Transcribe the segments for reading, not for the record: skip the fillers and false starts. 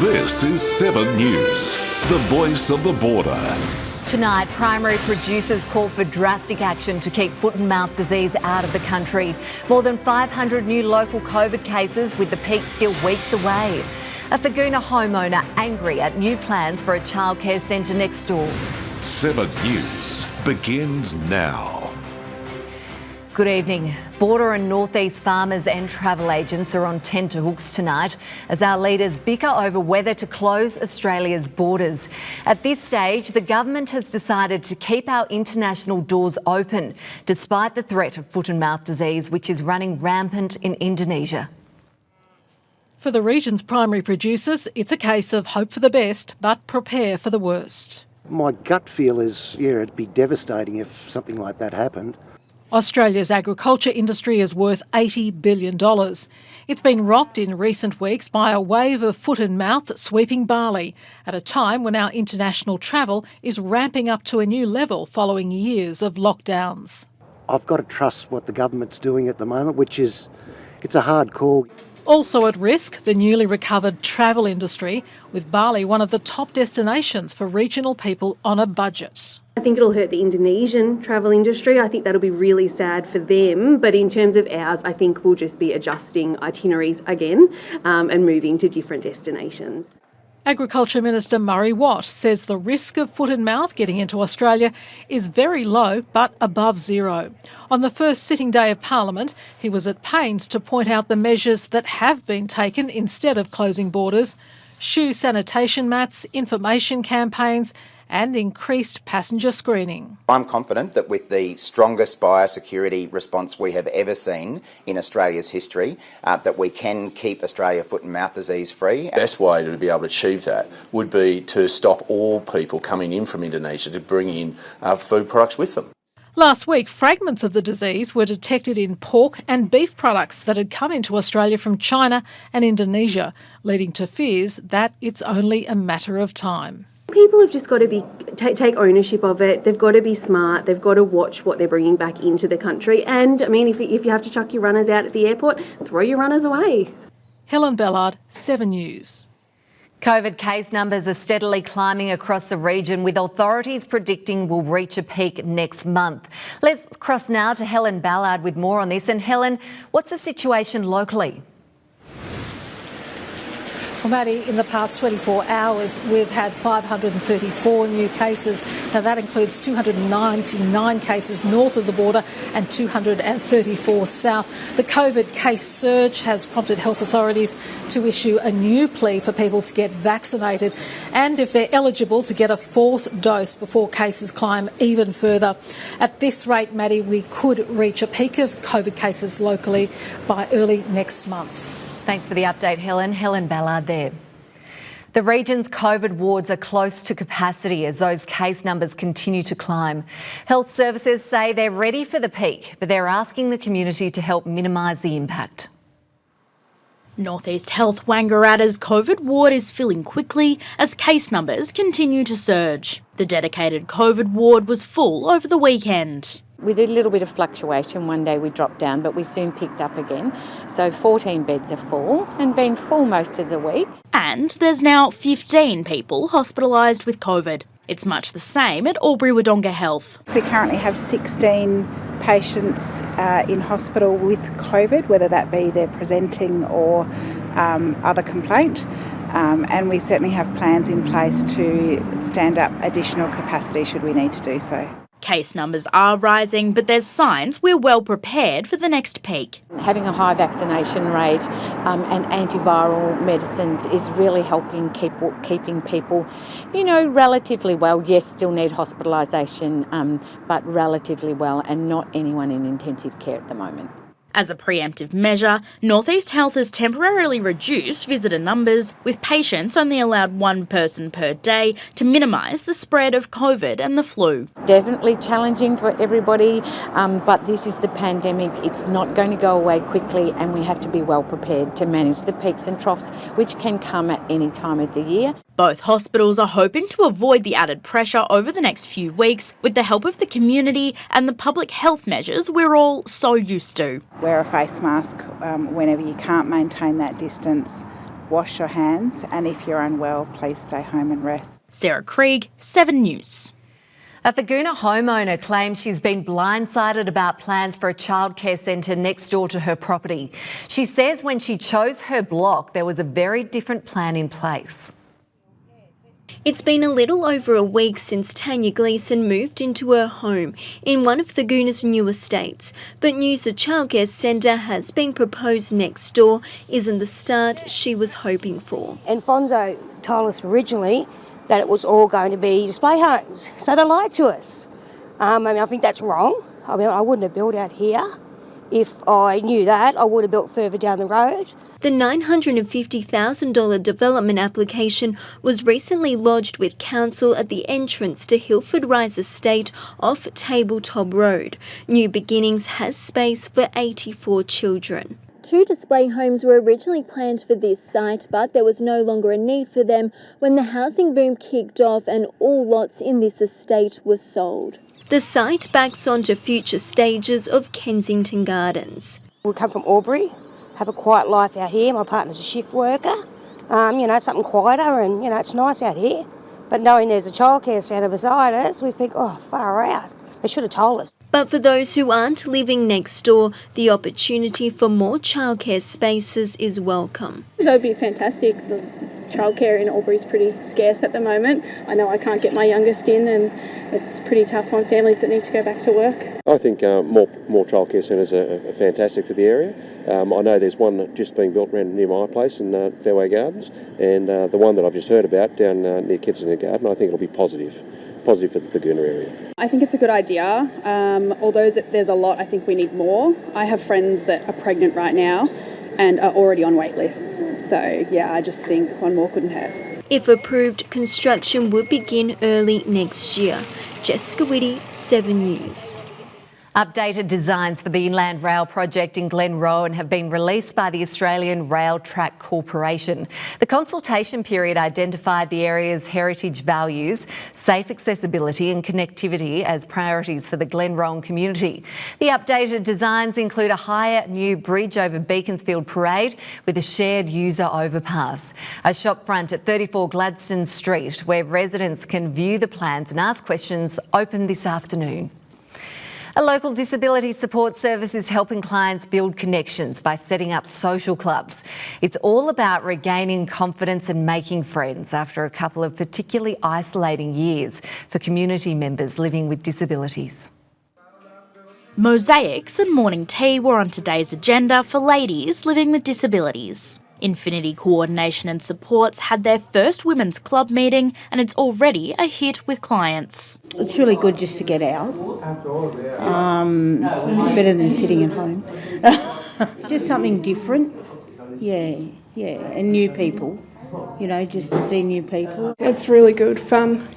This is 7 News, the voice of the border. Tonight, primary producers call for drastic action to keep foot and mouth disease out of the country. More than 500 new local COVID cases, with the peak still weeks away. A Thaguna homeowner angry at new plans for a childcare centre next door. 7 News begins now. Good evening. Border and northeast farmers and travel agents are on tenterhooks tonight as our leaders bicker over whether to close Australia's borders. At this stage, the government has decided to keep our international doors open, despite the threat of foot and mouth disease, which is running rampant in Indonesia. For the region's primary producers, it's a case of hope for the best, but prepare for the worst. My gut feel is, it'd be devastating if something like that happened. Australia's agriculture industry is worth $80 billion. It's been rocked in recent weeks by a wave of foot and mouth sweeping barley, at a time when our international travel is ramping up to a new level following years of lockdowns. I've got to trust what the government's doing at the moment, it's a hard call. Also at risk, the newly recovered travel industry, with barley one of the top destinations for regional people on a budget. I think it'll hurt the Indonesian travel industry. I think that'll be really sad for them. But in terms of ours, I think we'll just be adjusting itineraries again and moving to different destinations. Agriculture Minister Murray Watt says the risk of foot and mouth getting into Australia is very low but above zero. On the first sitting day of Parliament, he was at pains to point out the measures that have been taken instead of closing borders: shoe sanitation mats, information campaigns and increased passenger screening. I'm confident that with the strongest biosecurity response we have ever seen in Australia's history, that we can keep Australia foot and mouth disease free. The best way to be able to achieve that would be to stop all people coming in from Indonesia to bring in food products with them. Last week, fragments of the disease were detected in pork and beef products that had come into Australia from China and Indonesia, leading to fears that it's only a matter of time. People have just got to take ownership of it. They've got to be smart. They've got to watch what they're bringing back into the country. And, I mean, if you have to chuck your runners out at the airport, throw your runners away. Helen Ballard, 7 News. COVID case numbers are steadily climbing across the region, with authorities predicting we'll reach a peak next month. Let's cross now to Helen Ballard with more on this. And Helen, what's the situation locally? Well, Maddie, in the past 24 hours, we've had 534 new cases. Now, that includes 299 cases north of the border and 234 south. The COVID case surge has prompted health authorities to issue a new plea for people to get vaccinated and, if they're eligible, to get a 4th dose before cases climb even further. At this rate, Maddie, we could reach a peak of COVID cases locally by early next month. Thanks for the update, Helen. Helen Ballard there. The region's COVID wards are close to capacity as those case numbers continue to climb. Health services say they're ready for the peak, but they're asking the community to help minimise the impact. Northeast Health Wangaratta's COVID ward is filling quickly as case numbers continue to surge. The dedicated COVID ward was full over the weekend. With a little bit of fluctuation, one day we dropped down, but we soon picked up again. So 14 beds are full and been full most of the week. And there's now 15 people hospitalised with COVID. It's much the same at Albury-Wodonga Health. We currently have 16 patients in hospital with COVID, whether that be they're presenting or other complaint. And we certainly have plans in place to stand up additional capacity should we need to do so. Case numbers are rising, but there's signs we're well prepared for the next peak. Having a high vaccination rate and antiviral medicines is really helping keeping people, relatively well. Yes, still need hospitalisation, but relatively well, and not anyone in intensive care at the moment. As a preemptive measure, Northeast Health has temporarily reduced visitor numbers, with patients only allowed 1 person per day to minimise the spread of COVID and the flu. Definitely challenging for everybody, but this is the pandemic. It's not going to go away quickly, and we have to be well prepared to manage the peaks and troughs, which can come at any time of the year. Both hospitals are hoping to avoid the added pressure over the next few weeks with the help of the community and the public health measures we're all so used to. Wear a face mask whenever you can't maintain that distance. wash your hands, and if you're unwell, please stay home and rest. Sarah KRIEG, 7 News. A Thaguna homeowner claims she's been blindsided about plans for a childcare centre next door to her property. She says when she chose her block, there was a very different plan in place. It's been a little over a week since Tanya Gleeson moved into her home in one of Thaguna's new estates, but news a childcare centre has been proposed next door isn't the start she was hoping for. And Fonzo told us originally that it was all going to be display homes, so they lied to us. I think that's wrong. I wouldn't have built out here. If I knew that, I would have built further down the road. The $950,000 development application was recently lodged with council at the entrance to Hilford Rise Estate off Tabletop Road. New Beginnings has space for 84 children. 2 display homes were originally planned for this site, but there was no longer a need for them when the housing boom kicked off and all lots in this estate were sold. The site backs onto future stages of Kensington Gardens. We come from Albury, have a quiet life out here. My partner's a shift worker, something quieter, and it's nice out here. But knowing there's a childcare centre beside us, we think, oh, far out. They should have told us. But for those who aren't living next door, the opportunity for more childcare spaces is welcome. That would be fantastic. The childcare in Albury is pretty scarce at the moment. I know I can't get my youngest in, and it's pretty tough on families that need to go back to work. I think more childcare centres are fantastic for the area. I know there's one just being built around near my place in Fairway Gardens, and the one that I've just heard about down near Kensington Garden, I think it'll be positive for the Thaguna area. I think it's a good idea. Although there's a lot, I think we need more. I have friends that are pregnant right now and are already on wait lists. So yeah, I just think one more couldn't hurt. If approved, construction would begin early next year. Jessica Whitty, 7 News. Updated designs for the Inland Rail project in Glenrowan have been released by the Australian Rail Track Corporation. The consultation period identified the area's heritage values, safe accessibility and connectivity as priorities for the Glenrowan community. The updated designs include a higher new bridge over Beaconsfield Parade with a shared user overpass, a shopfront at 34 Gladstone Street where residents can view the plans and ask questions, open this afternoon. A local disability support service is helping clients build connections by setting up social clubs. It's all about regaining confidence and making friends after a couple of particularly isolating years for community members living with disabilities. Mosaics and morning tea were on today's agenda for ladies living with disabilities. Infinity Coordination and Supports had their first women's club meeting and it's already a hit with clients. It's really good just to get out. It's better than sitting at home. It's just something different. Yeah, and new people, just to see new people. It's really good fun,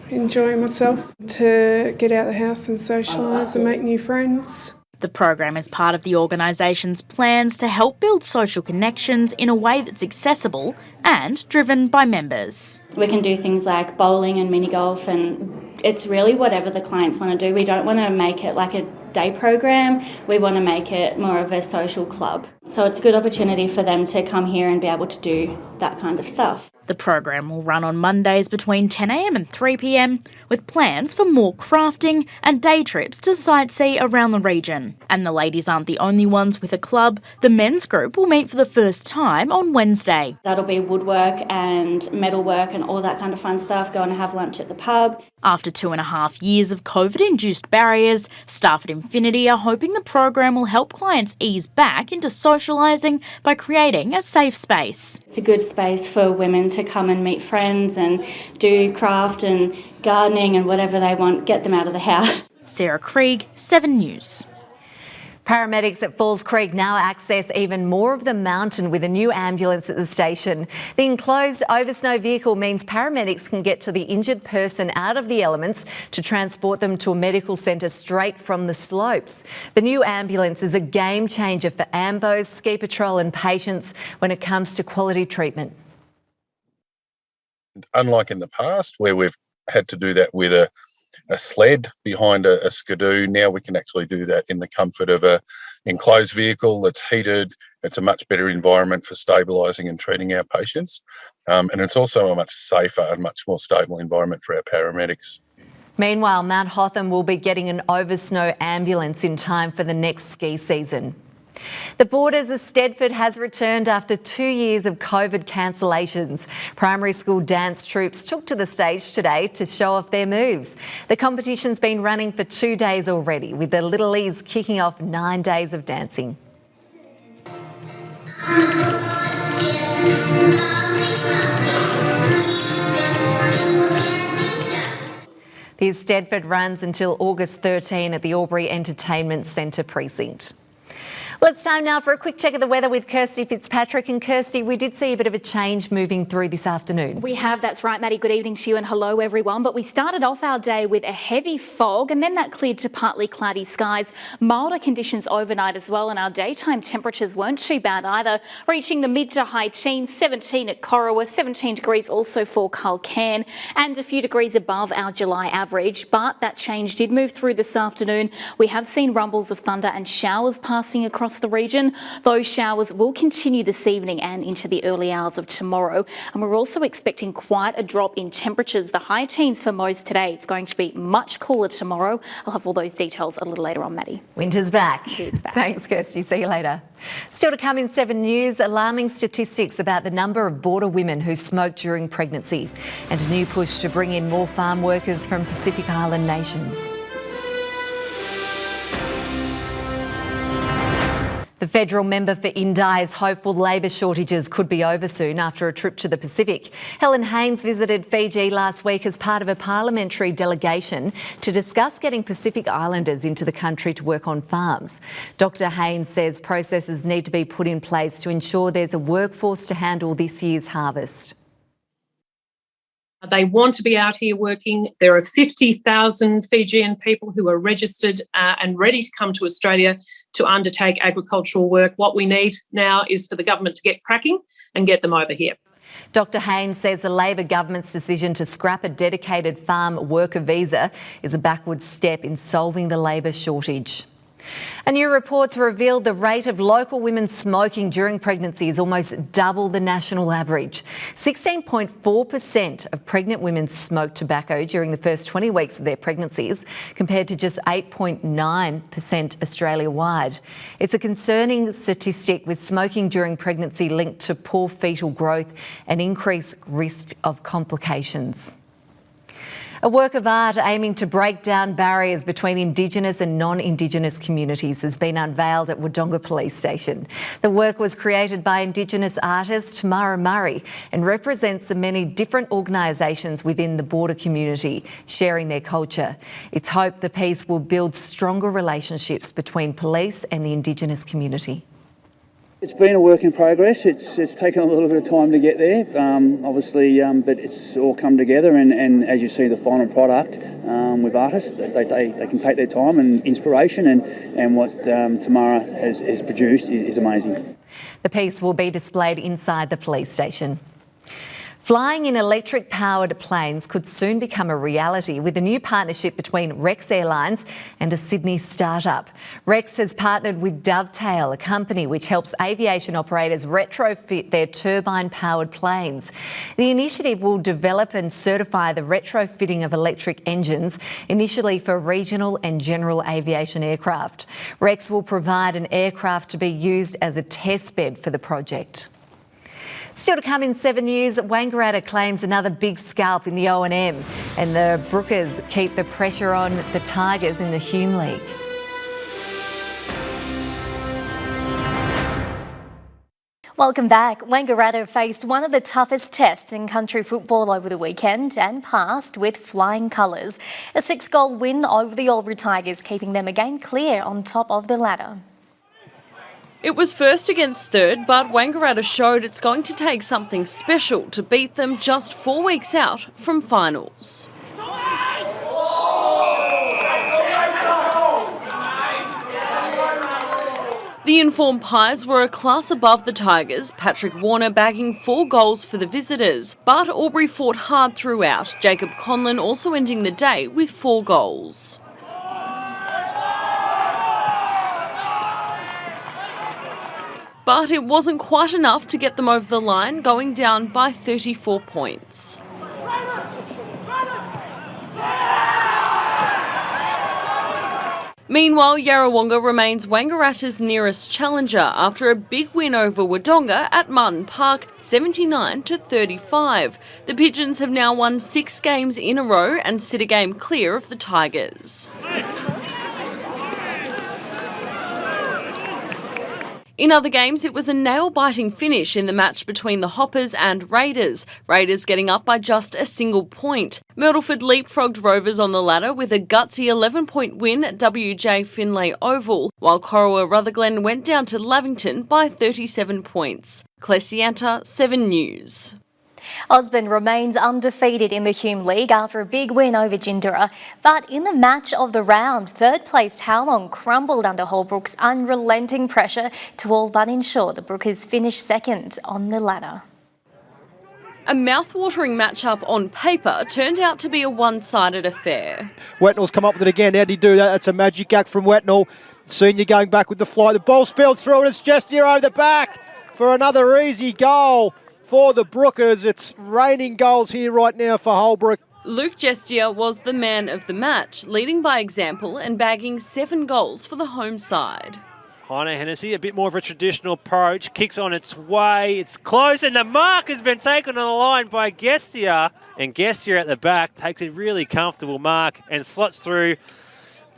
enjoying myself, to get out of the house and socialise and make new friends. The program is part of the organisation's plans to help build social connections in a way that's accessible and driven by members. We can do things like bowling and mini golf, and it's really whatever the clients want to do. We don't want to make it like a day program, we want to make it more of a social club. So it's a good opportunity for them to come here and be able to do that kind of stuff. The program will run on Mondays between 10 a.m. and 3 p.m, with plans for more crafting and day trips to sightsee around the region. And the ladies aren't the only ones with a club. The men's group will meet for the first time on Wednesday. That'll be woodwork and metalwork and all that kind of fun stuff, go and have lunch at the pub. After 2.5 years of COVID-induced barriers, staff at Infinity are hoping the program will help clients ease back into socialising by creating a safe space. It's a good space for women to come and meet friends and do craft and gardening and whatever they want, get them out of the house. Sarah KRIEG, 7 News. Paramedics at Falls Creek now access even more of the mountain with a new ambulance at the station. The enclosed oversnow vehicle means paramedics can get to the injured person out of the elements to transport them to a medical centre straight from the slopes. The new ambulance is a game changer for AMBOs, ski patrol and patients when it comes to quality treatment. Unlike in the past where we've had to do that with a sled behind a skidoo. Now we can actually do that in the comfort of a enclosed vehicle that's heated. It's a much better environment for stabilising and treating our patients. And it's also a much safer and much more stable environment for our paramedics. Meanwhile, Mount Hotham will be getting an oversnow ambulance in time for the next ski season. The Borders of Stedford has returned after 2 years of COVID cancellations. Primary school dance troupes took to the stage today to show off their moves. The competition's been running for 2 days already, with the Little E's kicking off 9 days of dancing. The Stedford runs until August 13 at the Albury Entertainment Centre precinct. Well, it's time now for a quick check of the weather with Kirsty Fitzpatrick. And Kirsty, we did see a bit of a change moving through this afternoon. We have, that's right, Maddie. Good evening to you and hello everyone. But we started off our day with a heavy fog and then that cleared to partly cloudy skies. Milder conditions overnight as well, and our daytime temperatures weren't too bad either, reaching the mid to high teens, 17 at Corowa, 17 degrees also for Culcairn, and a few degrees above our July average. But that change did move through this afternoon. We have seen rumbles of thunder and showers passing across the region. Those showers will continue this evening and into the early hours of tomorrow. And we're also expecting quite a drop in temperatures. The high teens for most today. It's going to be much cooler tomorrow. I'll have all those details a little later on, Maddie. Winter's back. It's back. Thanks, Kirsty. See you later. Still to come in 7 News, alarming statistics about the number of border women who smoke during pregnancy, and a new push to bring in more farm workers from Pacific Island nations. The federal member for Indi is hopeful labour shortages could be over soon after a trip to the Pacific. Helen Haynes visited Fiji last week as part of a parliamentary delegation to discuss getting Pacific Islanders into the country to work on farms. Dr Haynes says processes need to be put in place to ensure there's a workforce to handle this year's harvest. They want to be out here working. There are 50,000 Fijian people who are registered and ready to come to Australia to undertake agricultural work. What we need now is for the government to get cracking and get them over here. Dr Haynes says the Labor government's decision to scrap a dedicated farm worker visa is a backward step in solving the labour shortage. A new report's revealed the rate of local women smoking during pregnancy is almost double the national average. 16.4% of pregnant women smoked tobacco during the first 20 weeks of their pregnancies, compared to just 8.9% Australia-wide. It's a concerning statistic, with smoking during pregnancy linked to poor fetal growth and increased risk of complications. A work of art aiming to break down barriers between Indigenous and non-Indigenous communities has been unveiled at Wodonga Police Station. The work was created by Indigenous artist Tamara Murray and represents the many different organisations within the border community sharing their culture. It's hoped the piece will build stronger relationships between police and the Indigenous community. It's been a work in progress. It's taken a little bit of time to get there, obviously, but it's all come together. And as you see, the final product with artists, they can take their time and inspiration, and what Tamara has produced is amazing. The piece will be displayed inside the police station. Flying in electric-powered planes could soon become a reality with a new partnership between Rex Airlines and a Sydney startup. Rex has partnered with Dovetail, a company which helps aviation operators retrofit their turbine-powered planes. The initiative will develop and certify the retrofitting of electric engines, initially for regional and general aviation aircraft. Rex will provide an aircraft to be used as a testbed for the project. Still to come in 7 News, Wangaratta claims another big scalp in the O&M, and the Brookers keep the pressure on the Tigers in the Hume League. Welcome back. Wangaratta faced one of the toughest tests in country football over the weekend and passed with flying colours. A 6-goal win over the Albury Tigers, keeping them again clear on top of the ladder. It was first against third, but Wangaratta showed it's going to take something special to beat them just 4 weeks out from finals. The informed Pies were a class above the Tigers, Patrick Warner bagging 4 goals for the visitors. But Albury fought hard throughout, Jacob Conlon also ending the day with 4 goals. But it wasn't quite enough to get them over the line, going down by 34 points. Meanwhile, Yarrawonga remains Wangaratta's nearest challenger after a big win over Wodonga at Martin Park, 79-35. The Pigeons have now won 6 games in a row and sit a game clear of the Tigers. In other games, it was a nail-biting finish in the match between the Hoppers and Raiders. Raiders getting up by just a single point. Myrtleford leapfrogged Rovers on the ladder with a gutsy 11-point win at WJ Finlay Oval, while Corowa Rutherglen went down to Lavington by 37 points. Clesianta, 7 News. Osborne remains undefeated in the Hume League after a big win over Jindera. But in the match of the round, third-placed Howlong crumbled under Holbrook's unrelenting pressure to all but ensure the Brookers finished second on the ladder. A mouth-watering matchup on paper turned out to be a one-sided affair. Wetnall's come up with it again. How did he do that? That's a magic act from Wetnall. Senior going back with the fly. The ball spilled through and it's just here over the back for another easy goal for the Brookers. It's raining goals here right now for Holbrook. Luke Gestier was the man of the match, leading by example and bagging 7 goals for the home side. Heine Hennessy, a bit more of a traditional approach, kicks on its way, it's close, and the mark has been taken on the line by Gestier. And Gestier at the back takes a really comfortable mark and slots through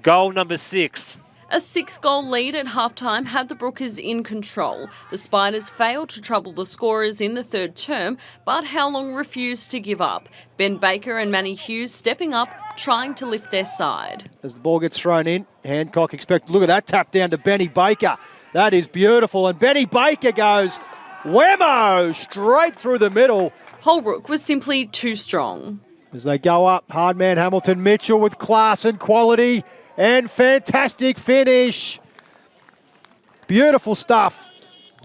goal number 6. A 6-goal lead at halftime had the Brookers in control. The Spiders failed to trouble the scorers in the third term, but Howlong refused to give up. Ben Baker and Manny Hughes stepping up, trying to lift their side. As the ball gets thrown in, Hancock look at that tap down to Benny Baker. That is beautiful, and Benny Baker goes whammo straight through the middle. Holbrook was simply too strong. As they go up, hardman Hamilton Mitchell with class and quality. And fantastic finish. Beautiful stuff.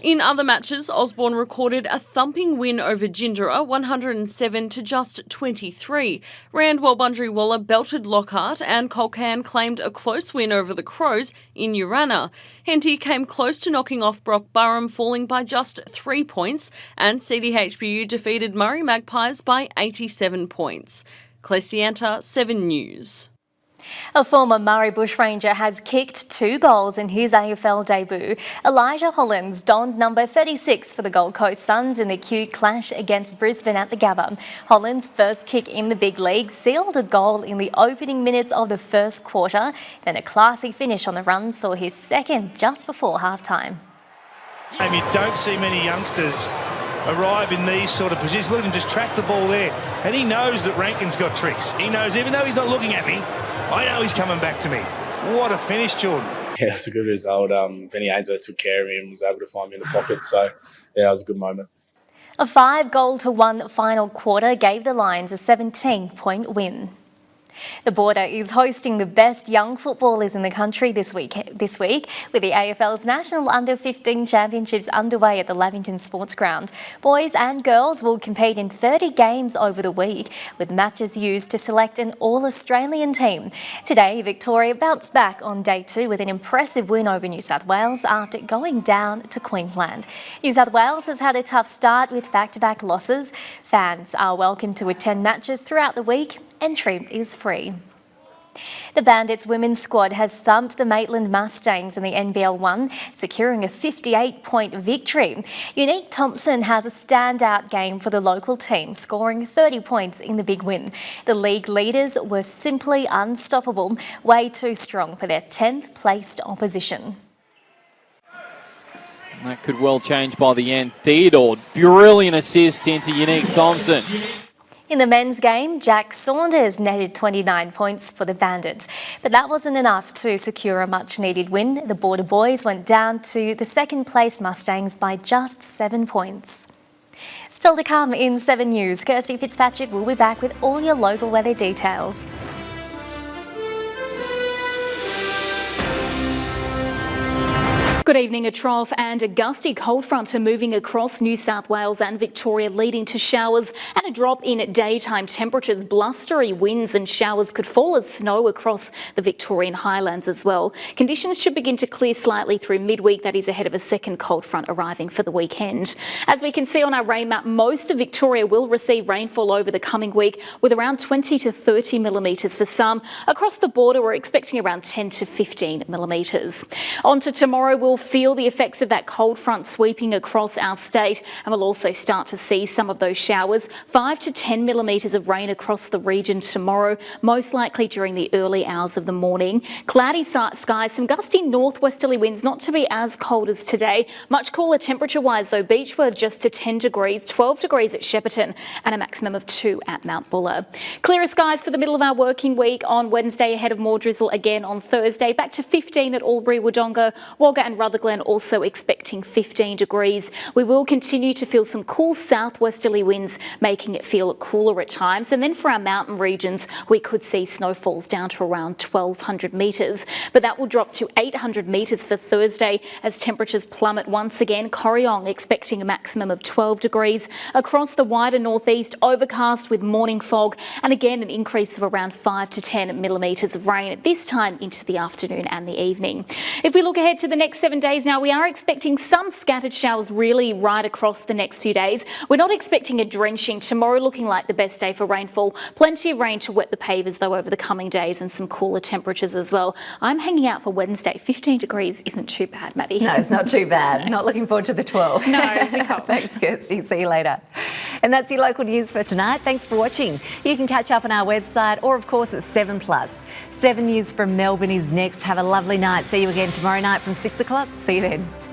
In other matches, Osborne recorded a thumping win over Jindera, 107 to just 23. Rand Walbundry Waller belted Lockhart and Colcan claimed a close win over the Crows in Urana. Henty came close to knocking off Brock Burham, falling by just 3 points, and CDHBU defeated Murray Magpies by 87 points. Clesianta, 7 News. A former Murray Bushranger has kicked 2 goals in his AFL debut. Elijah Hollands donned number 36 for the Gold Coast Suns in the Q clash against Brisbane at the Gabba. Hollands' first kick in the big league sealed a goal in the opening minutes of the first quarter. Then a classy finish on the run saw his second just before halftime. You don't see many youngsters arrive in these sort of positions. Look at him just track the ball there. And he knows that Rankin's got tricks. He knows, even though he's not looking at me, I know he's coming back to me. What a finish, Jordan. Yeah, it's a good result. Benny Ainsworth took care of him, was able to find me in the pocket. So, yeah, it was a good moment. A 5-goal-to-1 final quarter gave the Lions a 17-point win. The Border is hosting the best young footballers in the country this week with the AFL's National Under-15 Championships underway at the Lavington Sports Ground. Boys and girls will compete in 30 games over the week, with matches used to select an All-Australian team. Today, Victoria bounced back on day 2 with an impressive win over New South Wales after going down to Queensland. New South Wales has had a tough start with back-to-back losses. Fans are welcome to attend matches throughout the week. Entry is free. The Bandits women's squad has thumped the Maitland Mustangs in the NBL 1, securing a 58-point victory. Unique Thompson has a standout game for the local team, scoring 30 points in the big win. The league leaders were simply unstoppable, way too strong for their 10th placed opposition. That could well change by the end. Theodore, brilliant assist into Unique Thompson. In the men's game, Jack Saunders netted 29 points for the Bandits, but that wasn't enough to secure a much-needed win. The Border boys went down to the second-placed Mustangs by just 7 points. Still to come in 7 News, Kirsty Fitzpatrick will be back with all your local weather details. Good evening. A trough and a gusty cold front are moving across New South Wales and Victoria, leading to showers and a drop in daytime temperatures. Blustery winds and showers could fall as snow across the Victorian highlands as well. Conditions should begin to clear slightly through midweek. That is ahead of a second cold front arriving for the weekend. As we can see on our rain map, most of Victoria will receive rainfall over the coming week, with around 20 to 30 millimetres for some. Across the border, we're expecting around 10 to 15 millimetres. On to tomorrow, we'll feel the effects of that cold front sweeping across our state, and we'll also start to see some of those showers. 5 to 10 millimetres of rain across the region tomorrow, most likely during the early hours of the morning. Cloudy skies, some gusty northwesterly winds, not to be as cold as today. Much cooler temperature-wise though, Beechworth just to 10 degrees, 12 degrees at Shepparton and a maximum of 2 at Mount Buller. Clearer skies for the middle of our working week on Wednesday, ahead of more drizzle again on Thursday. Back to 15 at Albury, Wodonga, Wagga and Rutherglen, also expecting 15 degrees. We will continue to feel some cool southwesterly winds, making it feel cooler at times. And then for our mountain regions, we could see snowfalls down to around 1,200 metres. But that will drop to 800 metres for Thursday as temperatures plummet once again. Corryong expecting a maximum of 12 degrees. Across the wider northeast, overcast with morning fog, and again an increase of around 5 to 10 millimetres of rain at this time into the afternoon and the evening. If we look ahead to the next 7 days now, we are expecting some scattered showers really right across the next few days. We're not expecting a drenching. Tomorrow looking like the best day for rainfall. Plenty of rain to wet the pavers though over the coming days, and some cooler temperatures as well. I'm hanging out for Wednesday. 15 degrees isn't too bad, Maddie. No, it's not too bad. Not looking forward to the 12. No, we can't. Thanks, Kirsty. See you later. And that's your local news for tonight. Thanks for watching. You can catch up on our website or, of course, at 7plus. 7 News from Melbourne is next. Have a lovely night. See you again tomorrow night from 6 o'clock. See you then.